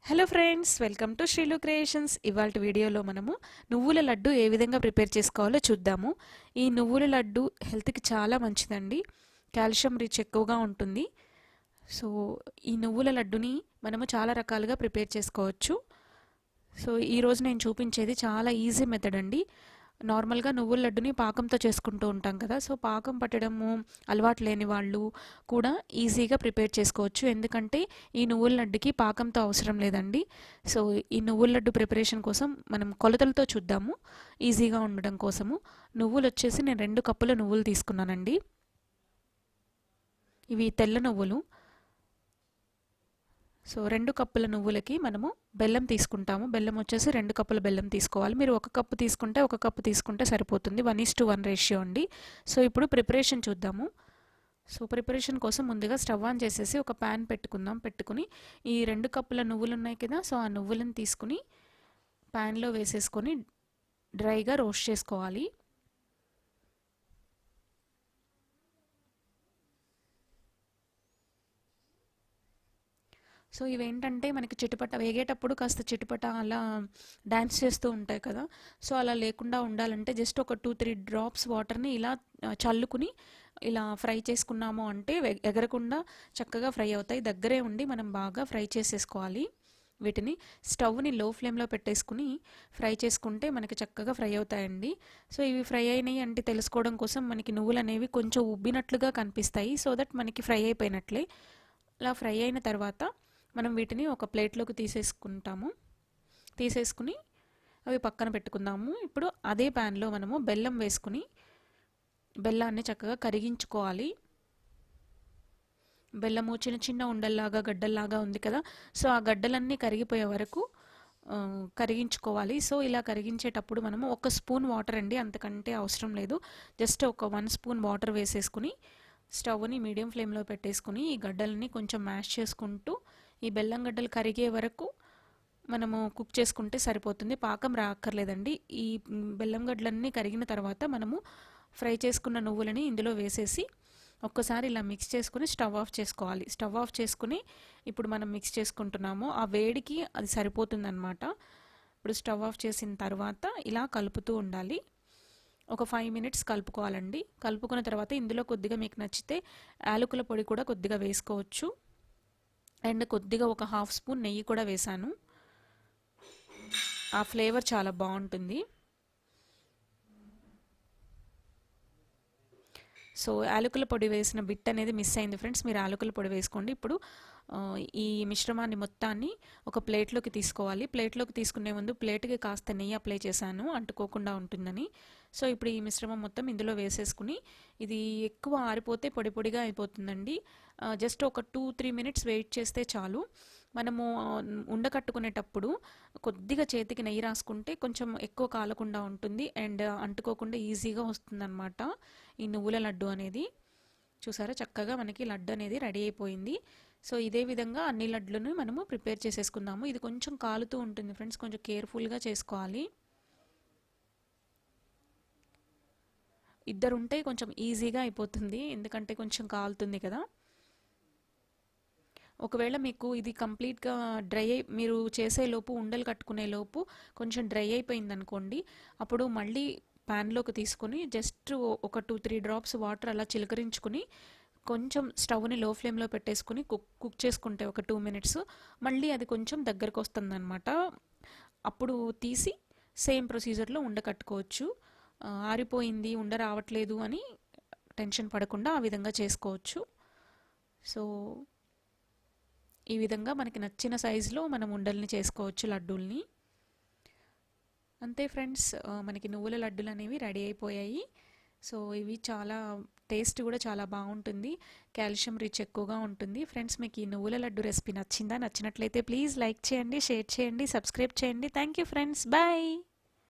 Hello friends, welcome to Sreelu creations. ఇవాళ వీడియోలో మనము నువ్వుల లడ్డు ఏ విధంగా ప్రిపేర్ చేసుకోవాలో చూద్దాము. ఈ నువ్వుల లడ్డు హెల్త్కి చాలా మంచిదండి. కాల్షియం రిచ్ ఎక్కువగా ఉంటుంది. సో ఈ నువ్వుల లడ్డుని మనము చాలా రకాలుగా ప్రిపేర్ చేసుకోవచ్చు. సో ఈరోజు నేను చూపించేది చాలా ఈజీ మెథడ్ అండి. నార్మల్గా నువ్వుల లడ్డుని పాకంతో చేసుకుంటూ ఉంటాం కదా. సో పాకం పట్టడము అలవాటు లేని వాళ్ళు కూడా ఈజీగా ప్రిపేర్ చేసుకోవచ్చు. ఎందుకంటే ఈ నువ్వుల లడ్డుకి పాకంతో అవసరం లేదండి. సో ఈ నువ్వుల లడ్డు ప్రిపరేషన్ కోసం మనం కొలతలతో చూద్దాము, ఈజీగా ఉండడం కోసము. నువ్వులు వచ్చేసి నేను 2 కప్పుల నువ్వులు తీసుకున్నానండి. ఇవి తెల్ల నువ్వులు. సో 2 కప్పుల నువ్వులకి మనము బెల్లం తీసుకుంటాము. బెల్లం వచ్చేసి 2 కప్పుల బెల్లం తీసుకోవాలి. మీరు 1 కప్పు తీసుకుంటే 1 కప్పు తీసుకుంటే సరిపోతుంది. 1:1 రేషియో అండి. సో ఇప్పుడు ప్రిపరేషన్ చూద్దాము. సో ప్రిపరేషన్ కోసం ముందుగా స్టవ్ ఆన్ చేసేసి ఒక ప్యాన్ పెట్టుకుందాం. పెట్టుకుని ఈ 2 కప్పుల నువ్వులు ఉన్నాయి కదా, సో ఆ నువ్వులను తీసుకుని ప్యాన్లో వేసేసుకొని డ్రైగా రోస్ట్ చేసుకోవాలి. సో ఇవేంటంటే మనకి చిటపట వేగేటప్పుడు కాస్త చిటపట అలా డ్యాన్స్ చేస్తూ ఉంటాయి కదా. సో అలా లేకుండా ఉండాలంటే జస్ట్ ఒక 2-3 డ్రాప్స్ వాటర్ని ఇలా చల్లుకుని ఇలా ఫ్రై చేసుకున్నాము అంటే ఎగరకుండా చక్కగా ఫ్రై అవుతాయి. దగ్గరే ఉండి మనం బాగా ఫ్రై చేసేసుకోవాలి. వీటిని స్టవ్ని లో ఫ్లేమ్లో పెట్టేసుకుని ఫ్రై చేసుకుంటే మనకి చక్కగా ఫ్రై అవుతాయండి. సో ఇవి ఫ్రై అయినాయి అంటే తెలుసుకోవడం కోసం మనకి నువ్వులు అనేవి కొంచెం ఉబ్బినట్లుగా కనిపిస్తాయి. సో దట్ మనకి ఫ్రై అయిపోయినట్లే. అలా ఫ్రై అయిన తర్వాత మనం వీటిని ఒక ప్లేట్లోకి తీసేసుకుని అవి పక్కన పెట్టుకుందాము. ఇప్పుడు అదే ప్యాన్లో మనము బెల్లం వేసుకుని బెల్లాన్ని చక్కగా కరిగించుకోవాలి. బెల్లము చిన్న చిన్న ఉండల్లాగా గడ్డల్లాగా ఉంది కదా, సో ఆ గడ్డలన్నీ కరిగిపోయే వరకు కరిగించుకోవాలి. సో ఇలా కరిగించేటప్పుడు మనము 1 స్పూన్ వాటర్ అండి, అంతకంటే అవసరం లేదు. జస్ట్ ఒక 1 స్పూన్ వాటర్ వేసేసుకుని స్టవ్ని మీడియం ఫ్లేమ్లో పెట్టేసుకుని ఈ గడ్డలని కొంచెం మ్యాష్ చేసుకుంటూ ఈ బెల్లం గడ్డలు కరిగే వరకు మనము కుక్ చేసుకుంటే సరిపోతుంది. పాకం రాక్కర్లేదండి. ఈ బెల్లం గడ్డలన్నీ కరిగిన తర్వాత మనము ఫ్రై చేసుకున్న నువ్వులని ఇందులో వేసేసి ఒక్కసారి ఇలా మిక్స్ చేసుకుని స్టవ్ ఆఫ్ చేసుకోవాలి. స్టవ్ ఆఫ్ చేసుకుని ఇప్పుడు మనం మిక్స్ చేసుకుంటున్నాము, ఆ వేడికి అది సరిపోతుందన్నమాట. ఇప్పుడు స్టవ్ ఆఫ్ చేసిన తర్వాత ఇలా కలుపుతూ ఉండాలి. ఒక 5 మినిట్స్ కలుపుకోవాలండి. కలుపుకున్న తర్వాత ఇందులో కొద్దిగా మీకు నచ్చితే యాలకుల పొడి కూడా కొద్దిగా వేసుకోవచ్చు. అండ్ కొద్దిగా ఒక 1/2 స్పూన్ నెయ్యి కూడా వేసాను. ఆ ఫ్లేవర్ చాలా బాగుంటుంది. సో యాలకుల పొడి వేసిన బిట్ అనేది మిస్ అయింది ఫ్రెండ్స్, మీరు యాలకుల పొడి వేసుకోండి. ఇప్పుడు ఈ మిశ్రమాన్ని మొత్తాన్ని ఒక ప్లేట్లోకి తీసుకోవాలి. ప్లేట్లోకి తీసుకునే ముందు ప్లేట్కి కాస్త నెయ్యి అప్లై చేశాను అంటుకోకుండా ఉంటుందని. సో ఇప్పుడు ఈ మిశ్రమం మొత్తం ఇందులో వేసేసుకుని ఇది ఎక్కువ ఆరిపోతే పొడి పొడిగా అయిపోతుందండి. జస్ట్ ఒక 2-3 మినిట్స్ వెయిట్ చేస్తే చాలు. మనము ఉండకట్టుకునేటప్పుడు కొద్దిగా చేతికి నెయ్యి రాసుకుంటే కొంచెం ఎక్కువ కాలకుండా ఉంటుంది అండ్ అంటుకోకుండా ఈజీగా వస్తుందన్నమాట ఈ నువ్వుల లడ్డు అనేది. చూసారా, చక్కగా మనకి లడ్డు అనేది రెడీ అయిపోయింది. సో ఇదే విధంగా అన్ని లడ్లను మనము ప్రిపేర్ చేసేసుకుందాము. ఇది కొంచెం కాలుతూ ఉంటుంది ఫ్రెండ్స్, కొంచెం కేర్ఫుల్గా చేసుకోవాలి. ఇద్దరుంటే కొంచెం ఈజీగా అయిపోతుంది, ఎందుకంటే కొంచెం కాలుతుంది కదా. ఒకవేళ మీకు ఇది కంప్లీట్గా మీరు చేసేలోపు ఉండలు కట్టుకునే లోపు కొంచెం డ్రై అయిపోయింది అనుకోండి, అప్పుడు మళ్ళీ ప్యాన్లోకి తీసుకొని జస్ట్ ఒక 2-3 డ్రాప్స్ వాటర్ అలా చిలకరించుకుని కొంచెం స్టవ్ని లో ఫ్లేమ్లో పెట్టేసుకుని కుక్ చేసుకుంటే ఒక 2 మినిట్స్ మళ్ళీ అది కొంచెం దగ్గరకు వస్తుందన్నమాట. అప్పుడు తీసి సేమ్ ప్రొసీజర్లో ఉండకట్టుకోవచ్చు. ఆరిపోయింది, ఉండ రావట్లేదు అని టెన్షన్ పడకుండా ఆ విధంగా చేసుకోవచ్చు. సో ఈ విధంగా మనకి నచ్చిన సైజులో మనం ఉండల్ని చేసుకోవచ్చు, లడ్డూల్ని. అంతే ఫ్రెండ్స్, మనకి నువ్వుల లడ్డూలు అనేవి రెడీ అయిపోయాయి. సో ఇవి చాలా టేస్ట్ కూడా చాలా బాగుంటుంది, కాల్షియం రిచ్ ఎక్కువగా ఉంటుంది. ఫ్రెండ్స్, మీకు ఈ నువ్వుల లడ్డు రెసిపీ నచ్చిందా? నచ్చినట్లయితే ప్లీజ్ లైక్ చేయండి, షేర్ చేయండి, సబ్స్క్రైబ్ చేయండి. Thank you friends, bye.